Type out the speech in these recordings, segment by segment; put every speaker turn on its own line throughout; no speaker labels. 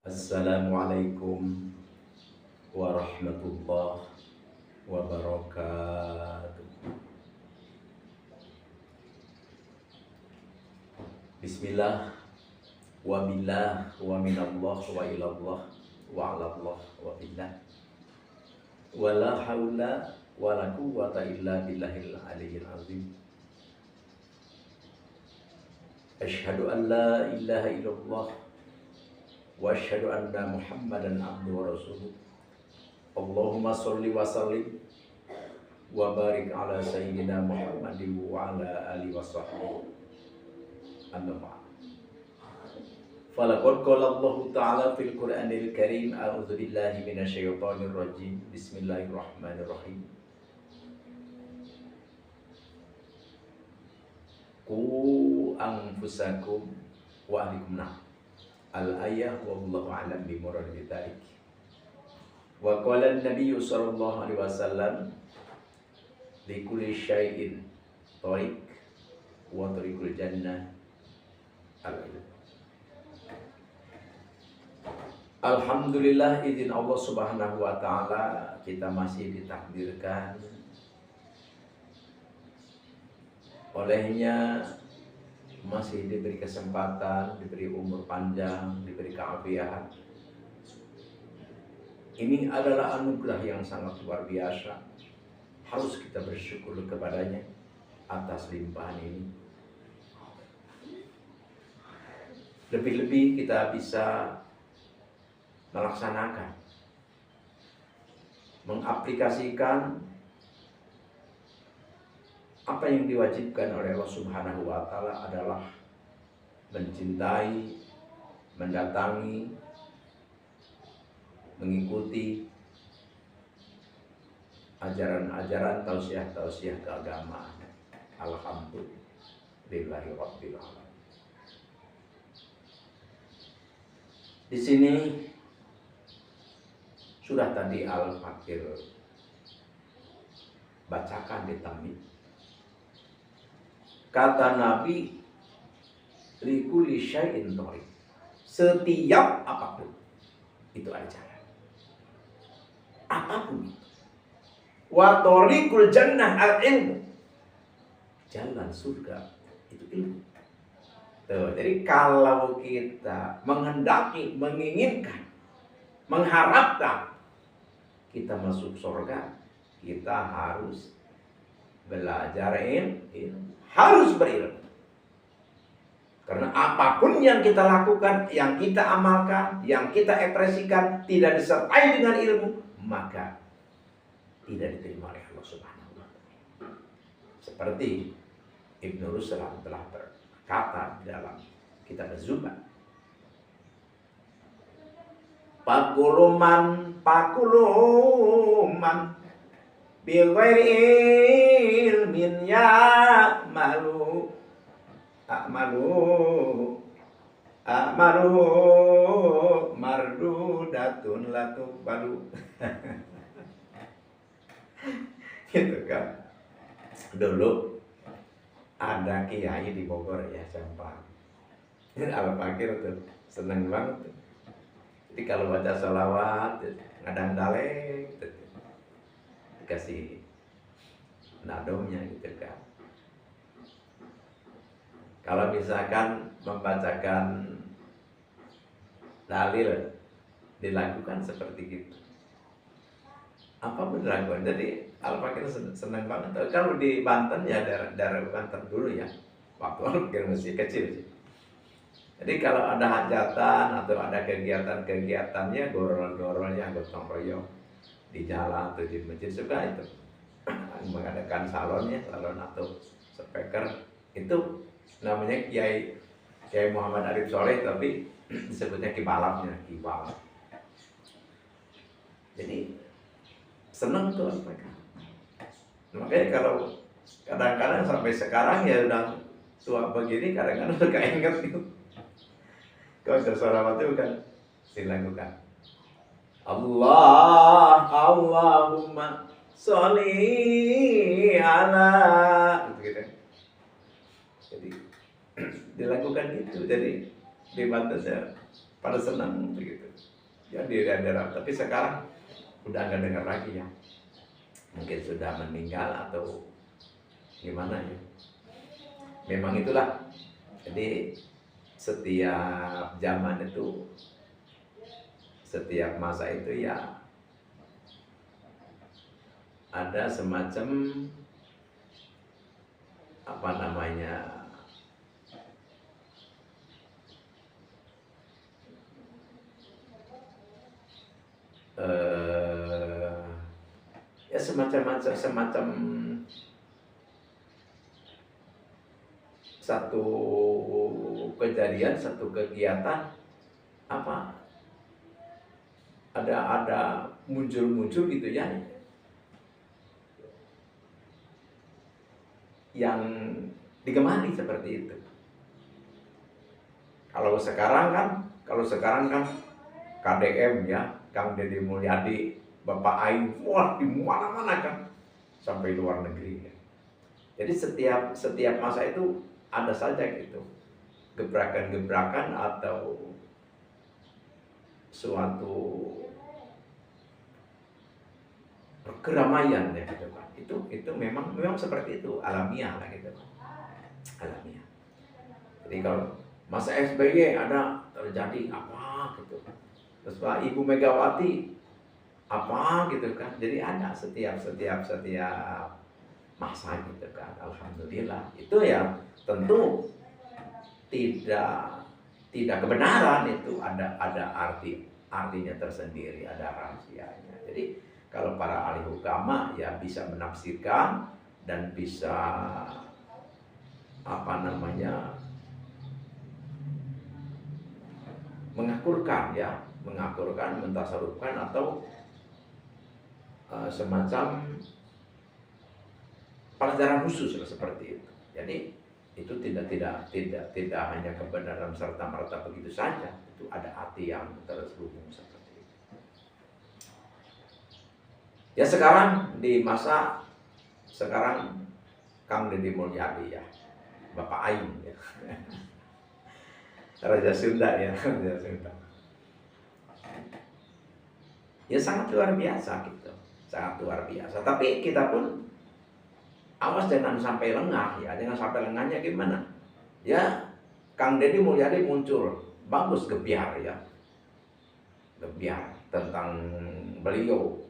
Assalamualaikum warahmatullahi wabarakatuh. Bismillah wa billah wa minallah wa ilallah wa alallah wa billah wa la hawla wa la quwwata illa billahil aliyyil azim. Asyhadu an la ilaha illallah wa asyhadu anna Muhammadan abduhu wa rasuluh. Allahumma sholli wa sallim wa barik ala sayyidina Muhammadin wa ala alihi wa sahbihi. Amma ba'd. Falaqad qala Allah Ta'ala fil Qur'anil Karim, a'udzu billahi minasy syaithanir rajim. Bismillahirrahmanirrahim. Qu anfusakum wa ahlikum nar. Al-ayah wallahu a'lam bi murad dzalik. Wa qala an-nabiy sallallahu alaihi wasallam li kulli syai'in thariq wa tariqul jannah al-ilm. Alhamdulillah, izin Allah Subhanahu wa taala kita masih ditakdirkan olehnya, masih diberi kesempatan, diberi umur panjang, diberi keafiatan. Ini adalah anugerah yang sangat luar biasa. Harus kita bersyukur kepadanya atas limpahan ini. Lebih-lebih kita bisa melaksanakan, mengaplikasikan apa yang diwajibkan oleh Allah Subhanahu wa taala adalah mencintai, mendatangi, mengikuti ajaran-ajaran tausiah-tausiah keagamaan. Alhamdulillahi rabbil alamin. Di sini sudah tadi Al-Fakir bacakan di tambaih. Kata Nabi, likulli syai'in thariq. Setiap apapun itu ada jalan. Apapun itu. Wa thariqul jannah al-ilm. Jalan surga itu ilmu. Tuh, jadi kalau kita menghendaki, menginginkan, mengharapkan kita masuk surga, kita harus belajar ilmu, harus berilmu. Karena apapun yang kita lakukan, yang kita amalkan, yang kita ekspresikan tidak disertai dengan ilmu, maka tidak diterima oleh Allah Subhanahu wa taala. Seperti Ibnu Ruslan telah berkata dalam kitab Az-Zuhd, pakuluman bighairi ilmin ya malu amalu mardudatun latuqbalu. Gitu kan. Dulu ada kiai di Bogor ya, Sampang. Al-Fakir tuh seneng banget tuh. Jadi kalau baca sholawat, ngadang dalek, dikasih nadomnya gitu kan. Kalau misalkan membacakan dalil, dilakukan seperti gitu. Apa dilakukan? Jadi Al-Fakir senang banget. Kalau di Banten ya, daerah Banten dulu ya, waktu Al-Fakir masih kecil sih. Jadi kalau ada hajatan atau ada kegiatan-kegiatannya, gorol-gorolnya, gotong royong di jalan atau di masjid juga itu mengadakan salon atau speaker, itu namanya Kiai Muhammad Arif Soleh, tapi disebutnya kibalapnya, kibalap. Jadi seneng tuh mereka. Makanya kalau kadang-kadang sampai sekarang ya udah tua begini, kadang-kadang suka ingat gitu. Kalau sholawat itu kan dilakukan. Allahumma sholli ala gitu. Jadi dilakukan itu. Jadi di Banten pada senang begitu. Ya di daerah, tapi sekarang udah nggak dengar lagi ya. Mungkin sudah meninggal atau gimana ya. Memang itulah. Jadi setiap zaman itu, setiap masa itu ya ada semacam apa namanya, ya semacam satu kejadian, satu kegiatan apa, ada muncul gitu ya, yang digemari seperti itu. Kalau sekarang kan KDM ya, Kang Deddy Mulyadi, Bapak Aing, wah di mana-mana kan, sampai luar negeri ya. Jadi setiap masa itu ada saja gitu gebrakan-gebrakan atau suatu keramaian ya gitu kan. Itu memang seperti itu, alamiah lah gitu kan. Alamiah. Jadi kalau masa SBY ada terjadi apa gitu, terus Pak Ibu Megawati apa gitu kan. Jadi ada setiap masa gitu kan. Alhamdulillah. Itu ya tentu tidak kebenaran, itu ada artinya tersendiri, ada rahasianya. Jadi kalau para ahli agama ya bisa menafsirkan dan bisa apa namanya, mengakurkan, mentasarufkan atau semacam pelajaran khusus seperti itu. Jadi itu tidak hanya kebenaran serta merta begitu saja, itu ada arti yang terselubung seperti itu. Ya sekarang di masa sekarang Kang Deddy Mulyadi ya, Bapak Aing ya. Raja Sunda ya, Raja Sunda. Ya sangat luar biasa gitu, sangat luar biasa. Tapi kita pun awas jangan sampai lengah ya, jangan sampai lengahnya gimana? Ya Kang Deddy Mulyadi muncul, bagus gebiar ya, gebiar tentang beliau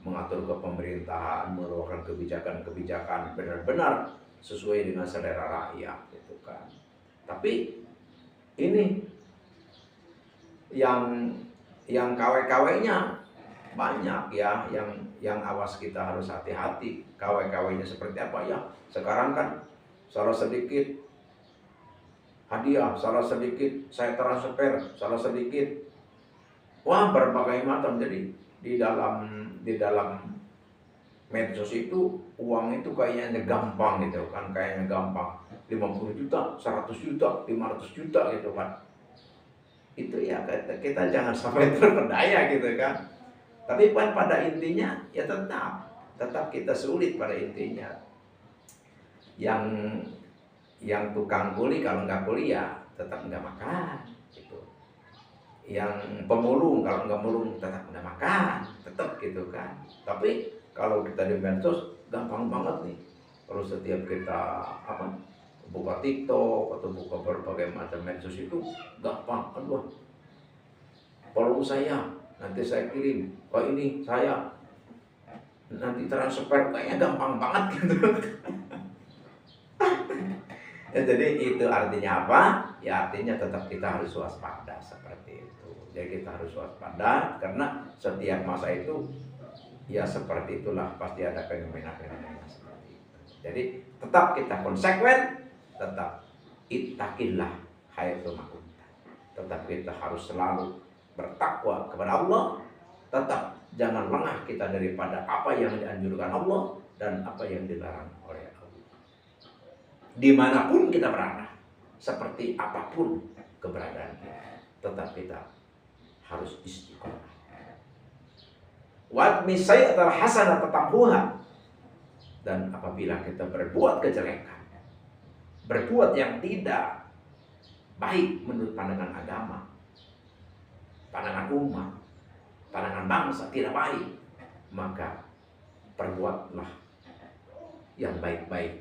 mengatur kepemerintahan, mengeluarkan kebijakan-kebijakan benar-benar sesuai dengan selera rakyat gitu kan. Tapi ini yang KW-KW-nya banyak ya, yang awas kita harus hati-hati. KW-KW-nya seperti apa ya? Sekarang kan salah sedikit hadiah, salah sedikit saya transfer, salah sedikit, wah berbagai macam. Jadi di dalam medsos itu uang itu kayaknya gampang gitu kan, kayaknya gampang. 50 juta, 100 juta, 500 juta gitu kan. Itu ya kita jangan sampai terpedaya gitu kan. Tapi pada intinya ya tetap kita sulit pada intinya. Yang tukang kuli kalau nggak kuliah tetap nggak makan gitu. Yang pemulung kalau nggak mulung tetap nggak makan, tetap gitu kan. Tapi kalau kita di medsos gampang banget nih. Kalau setiap kita buka TikTok atau buka berbagai macam medsos itu gampang. Aduh, follow saya, nanti saya kirim. Oh ini saya nanti transfer, kayaknya gampang banget gitu. Ya, jadi itu artinya apa? Ya artinya tetap kita harus waspada seperti itu. Jadi kita harus waspada karena setiap masa itu ya seperti itulah, pasti ada fenomena-fenomena seperti itu. Jadi tetap kita konsekuen, tetap ittaqillah haitsu ma kunta. Tetap kita harus selalu bertakwa kepada Allah, tetap jangan lengah kita daripada apa yang dianjurkan Allah dan apa yang dilarang oleh Allah. Dimanapun kita berada, seperti apapun keberadaan kita, tetap kita harus istiqomah. Wa misai adalah hasanah tatamhuha. Dan apabila kita berbuat kejelekan, berbuat yang tidak baik menurut pandangan agama, pandangan umat, pandangan bangsa tidak baik, maka perbuatlah yang baik-baik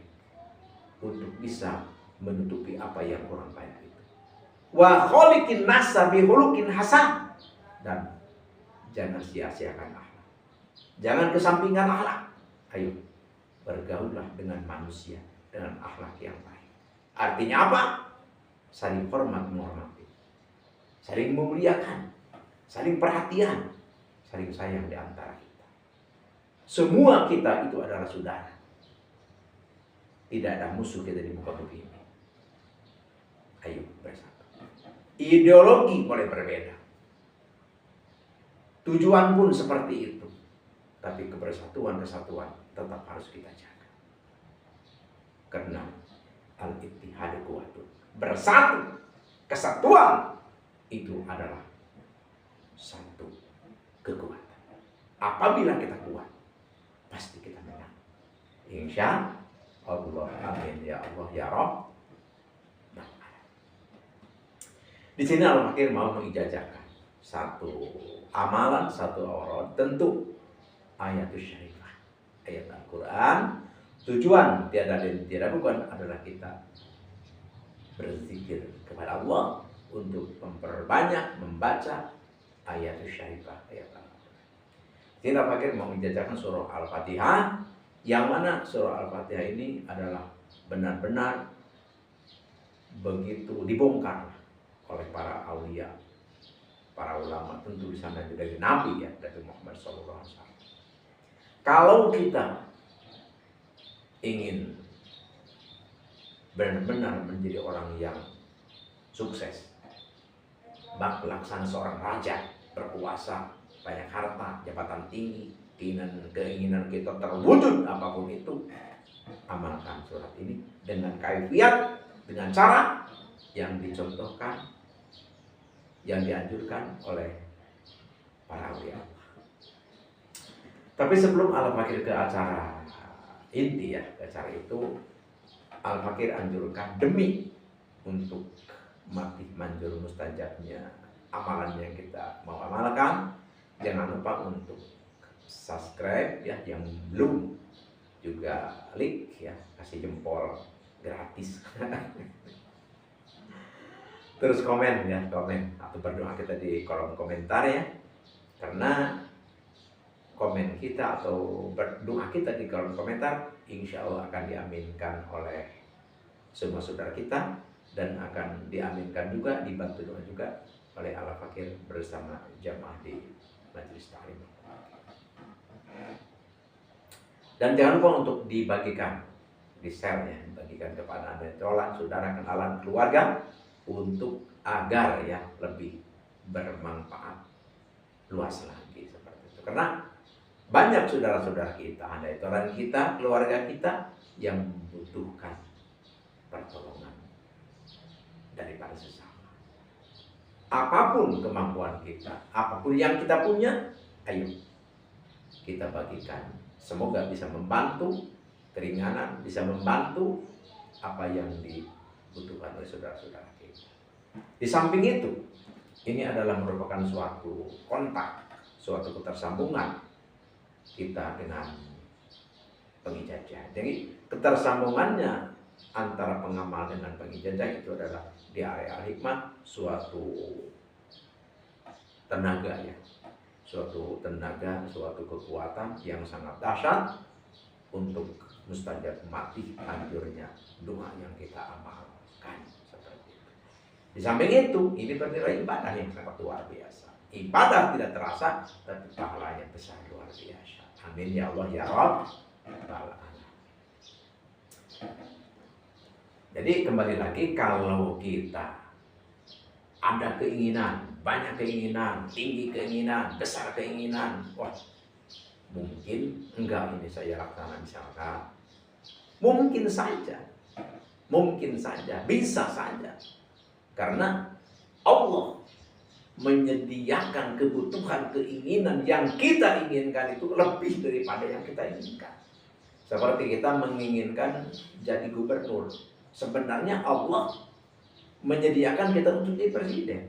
untuk bisa menutupi apa yang kurang baik itu. Wa kholiqin nasa bihulukin hasan, dan jangan sia-siakan akhlak. Jangan kesampingkan akhlak. Ayo, bergaullah dengan manusia dengan akhlak yang baik. Artinya apa? Saling hormat menghormati, saling memuliakan, saling perhatian, saling sayang di antara kita. Semua kita itu adalah saudara. Tidak ada musuh kita di muka bumi ini. Ayo bersatu. Ideologi boleh berbeda, tujuan pun seperti itu, tapi kebersatuan, kesatuan tetap harus kita jaga. Karena al-ittihad quwwatun, bersatu, kesatuan itu adalah satu kekuatan. Apabila kita kuat, pasti kita menang. Insya Allah, amin ya Allah ya Rabb. Di sini Al-Fakir mau mengijazahkan satu amalan, satu aurat, tentu ayatul syarifah, ayat Al-Quran. Tujuan tiada lain tiada bukan adalah kita berzikir kepada Allah untuk memperbanyak membaca ayatul syarifah, ayat Al-Quran. Jadi Al-Fakir mau menjajahkan surah Al-Fatihah, yang mana surah Al-Fatihah ini adalah benar-benar begitu dibongkar oleh para aulia, para ulama, tentu di sana dari Nabi ya, dari Muhammad SAW. Kalau kita ingin benar-benar menjadi orang yang sukses, bak laksana seorang raja, berkuasa, banyak harta, jabatan tinggi, keinginan kita terwujud apapun itu, amalkan surat ini dengan kaifiat, dengan cara yang dicontohkan, yang dianjurkan oleh para aulia. Tapi sebelum Al-Fakir ke acara inti ya, ke acara itu, Al-Fakir anjurkan demi untuk mati manjur mustajabnya amalan yang kita mau amalkan, jangan lupa untuk subscribe ya, yang belum juga klik ya, kasih jempol gratis. Terus komen ya, komen atau berdoa kita di kolom komentar ya. Karena komen kita atau berdoa kita di kolom komentar, insya Allah akan diaminkan oleh semua saudara kita, dan akan diaminkan juga, dibantu doa juga oleh Al-Fakir bersama jamaah di Majelis Ta'lim. Dan jangan lupa untuk dibagikan, di-share ya, dibagikan kepada anda, colan, saudara, kenalan, keluarga, untuk agar ya lebih bermanfaat luas lagi seperti itu. Karena banyak saudara-saudara kita, anda itu orang kita, keluarga kita yang membutuhkan pertolongan daripada sesama. Apapun kemampuan kita, apapun yang kita punya, ayo kita bagikan. Semoga bisa membantu keringanan, bisa membantu apa yang dibutuhkan oleh saudara-saudara kita. Di samping itu, ini adalah merupakan suatu kontak, suatu ketersambungan kita dengan pengijazah. Jadi ketersambungannya antara pengamal dengan pengijazah itu adalah di area hikmah, suatu tenaga ya, suatu tenaga, suatu kekuatan yang sangat dahsyat untuk mustajab mati anjurnya doa yang kita amalkan seperti itu. Di samping itu, ini bernilai ibadah yang sangat luar biasa. Ibadah tidak terasa, tapi pahalanya besar luar biasa. Amin ya Allah ya Rabb. Jadi kembali lagi, kalau kita ada keinginan, banyak keinginan, tinggi keinginan, besar keinginan, wah, mungkin enggak ini saya laksana misalkan. Mungkin saja, bisa saja. Karena Allah menyediakan kebutuhan, keinginan yang kita inginkan itu lebih daripada yang kita inginkan. Seperti kita menginginkan jadi gubernur, sebenarnya Allah menyediakan kita untuk jadi presiden.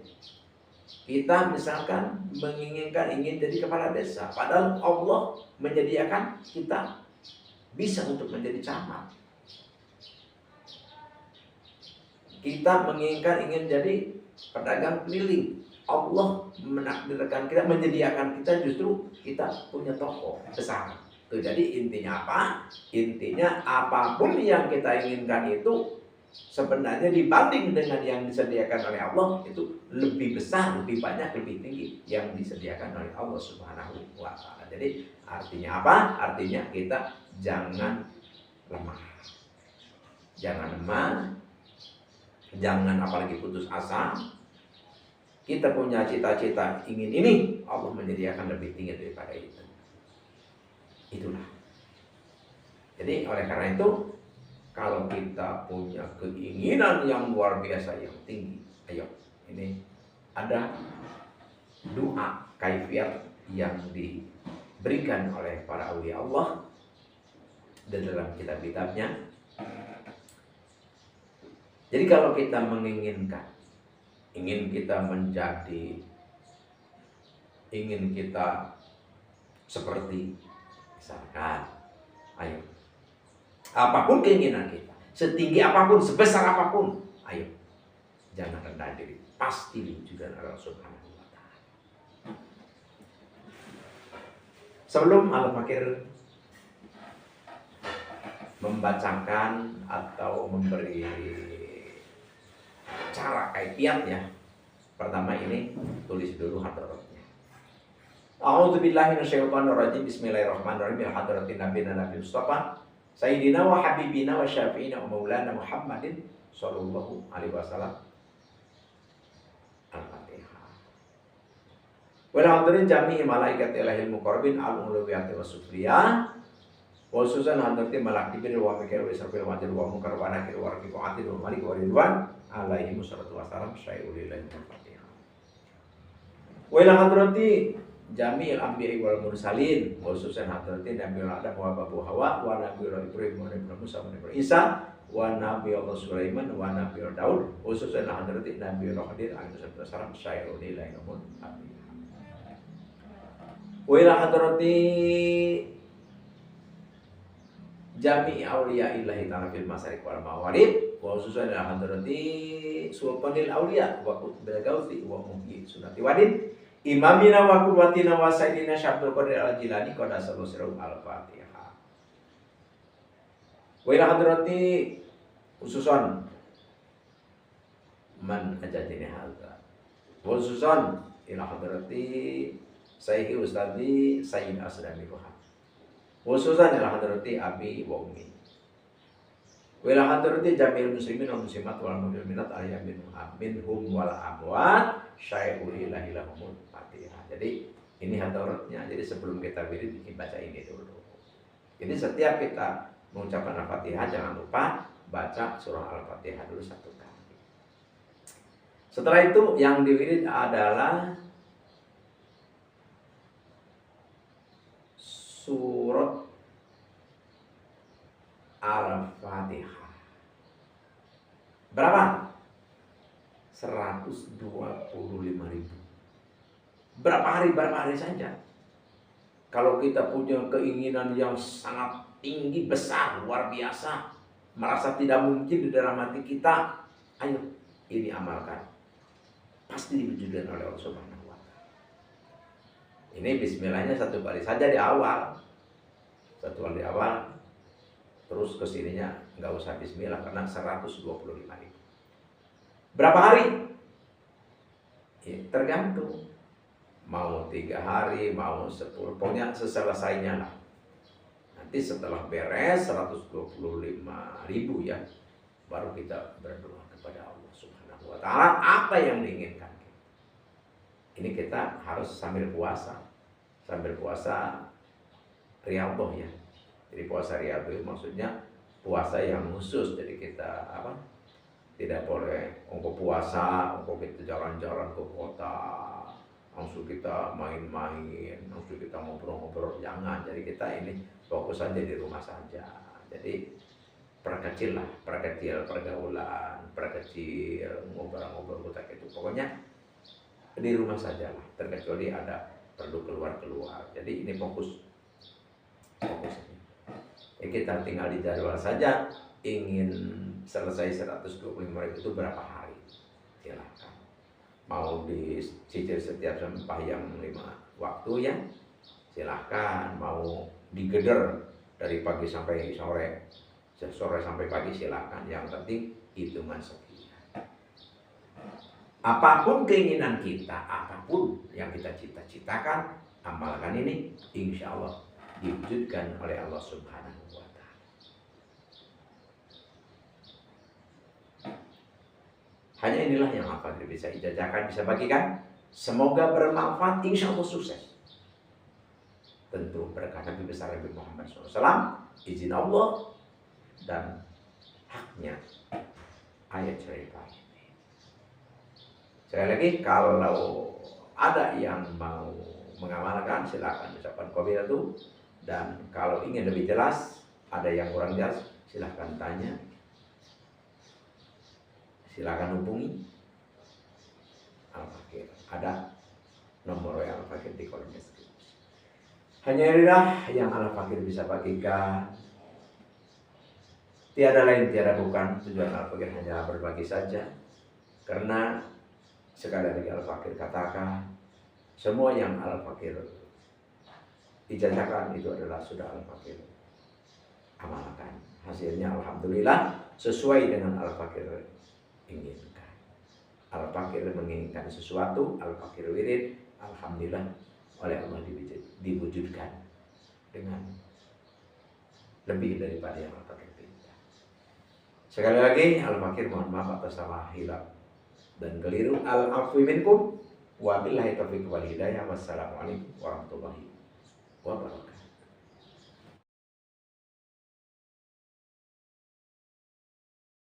Kita misalkan ingin jadi kepala desa, padahal Allah menyediakan kita bisa untuk menjadi camat. Kita ingin jadi pedagang keliling, Allah menakdirkan kita, menyediakan kita, justru kita punya toko besar. Tuh, jadi intinya apa? Intinya apapun yang kita inginkan itu sebenarnya dibanding dengan yang disediakan oleh Allah itu lebih besar, lebih banyak, lebih tinggi yang disediakan oleh Allah Subhanahu wa Ta'ala. Jadi artinya apa? Artinya kita jangan lemah. Jangan lemah. Jangan apalagi putus asa. Kita punya cita-cita ingin ini, Allah menyediakan lebih tinggi daripada itu. Itulah. Jadi oleh karena itu, kalau kita punya keinginan yang luar biasa, yang tinggi, ayo, ini ada doa kaifiat yang diberikan oleh para awliya Allah dan dalam kitab-kitabnya. Jadi kalau kita menginginkan, ingin kita menjadi, ingin kita seperti, misalkan, ayo, apapun keinginan kita, setinggi apapun, sebesar apapun, ayo, jangan rendah diri, pasti diwujudkan oleh Allah Subhanahu wa Ta'ala. Sebelum Al-Fakir membacakan atau memberi cara kaifiatnya, pertama ini tulis dulu hadaratnya. A'udzubillahi minasyaitonirrajim. Bismillahirrahmanirrahim. Hadratin nabiyina Nabi Mustafa Sayyidina wa habibina wa syafi'ina wa maulana Muhammadin sallallahu alaihi wasallam. Al-Fatihah. Wal hadirin jami'i malaikati ilahil muqarrabin al-uluwiyyati was-sufliyah. Khususan hadrati malakibir wa mikir wa israfil wa jil wa munkar wa nakir wa raqiq wa atid wa malik wa ridwan alaihi wassalatu wassalam syai'ulillahi al-Fatihah. Wa ila hadrati jami'il anbiya'i wal mursalin, khususan hadrati Nabiul Adam wa Abu Hawa wa Nabiul Ibrahim wa Nabiul Musa wa Nabiul Isa wa Nabiul Sulaiman wa Nabiul Daud, khususan hadrati Nabiul Khadir alaihi wassalam syai'ulillahi al-Fatihah. Wa ila hadrati jami'i awliya illahi ta'ala fil masyariq wal maghrib, wa khususan ila hadrati sultanil awliya wa qutbil gausi wa muhyi sunati wadin imamina wa qurwatina wa sayyidina Syabdul Qadir al-Jilani qadasallahu sirruhu. Al-Fatihah. Wa ila hadrati khususan man ajatini hadza, wa khususan ila hadrati sayyidi ustadi Sayyid Asdami Ruha, khususan ila hadrati abi wa ummi, wa ila hadrati jami'il muslimin wal muslimat wal mu'minat al-yamin minhum wal amwat syai'ulillahi lahumul Fatihah. Jadi ini hadaratnya. Jadi sebelum kita wirid baca ini dulu. Jadi setiap kita mengucapkan Al-Fatihah jangan lupa baca surah Al-Fatihah dulu satu kali. Setelah itu yang diwirid adalah surat Al-Fatihah. Berapa? 125.000. Berapa hari saja. Kalau kita punya keinginan yang sangat tinggi, besar, luar biasa, merasa tidak mungkin di dalam hati kita, ayo ini amalkan. Pasti diwujudkan oleh Allah Subhanahu wa Ta'ala. Ini bismillahnya satu kali saja di awal. Satu kali di awal. Terus kesininya nggak usah bismillah karena 125.000. Berapa hari? Ya, tergantung. Mau 3 hari, mau 10, pokoknya seselesainya lah. Nanti setelah beres 125.000 ya, baru kita berdoa kepada Allah Subhanahu wa Ta'ala apa yang diinginkan. Ini kita harus sambil puasa. Sambil puasa riyadhah ya. Jadi puasa riyadhah maksudnya puasa yang khusus. Jadi kita tidak boleh untuk puasa, untuk kita jalan-jalan ke kota, langsung kita main-main, langsung kita ngobrol-ngobrol, jangan. Jadi kita ini fokus saja di rumah saja. Jadi perkecil pergaulan, perkecil ngobrol-ngobrol kita itu. Pokoknya di rumah saja lah, terkecuali ada perlu keluar. Jadi ini fokus ini. Ya, kita tinggal di jadwal saja. Ingin selesai 125.000 itu berapa hari? Silahkan. Mau dicicil setiap sembahyang 5 waktu ya, silahkan. Mau digeder dari pagi sampai sore sampai pagi, silahkan. Yang penting hitungan sekian. Apapun keinginan kita, apapun yang kita cita-citakan, amalkan ini, insya Allah diwujudkan oleh Allah Subhanahu wa Ta'ala. Hanya inilah yang Al-Fadhil bisa ijazahkan, bisa bagikan. Semoga bermanfaat, insya Allah sukses. Tentu berkah Nabi besar Nabi Muhammad SAW, izin Allah dan haknya ayat cerita. Sekali lagi, kalau ada yang mau mengamalkan, silakan ucapkan qabilatu. Dan kalau ingin lebih jelas, ada yang kurang jelas, silahkan tanya, silakan hubungi Al-Fakir. Ada nomor Al-Fakir di kolom deskripsi. Hanya inilah yang Al-Fakir bisa bagikan. Tiada lain, tiada bukan. Tujuan Al-Fakir hanya berbagi saja. Karena sekali lagi Al-Fakir katakan, semua yang Al-Fakir ijazahkan itu adalah sudah Al-Fakir amalkan. Hasilnya alhamdulillah sesuai dengan Al-Fakir inginkan. Al-Fakir menginginkan sesuatu, Al-Fakir wirid, alhamdulillah oleh Allah diwujudkan dengan lebih daripada yang Al-Fakir inginkan. Sekali lagi Al-Fakir mohon maaf atas salah hilaf dan keliru. Al-afwi minkum wa billahi taufiq wal hidayah. Wassalamualaikum warahmatullahi wabarakatuh.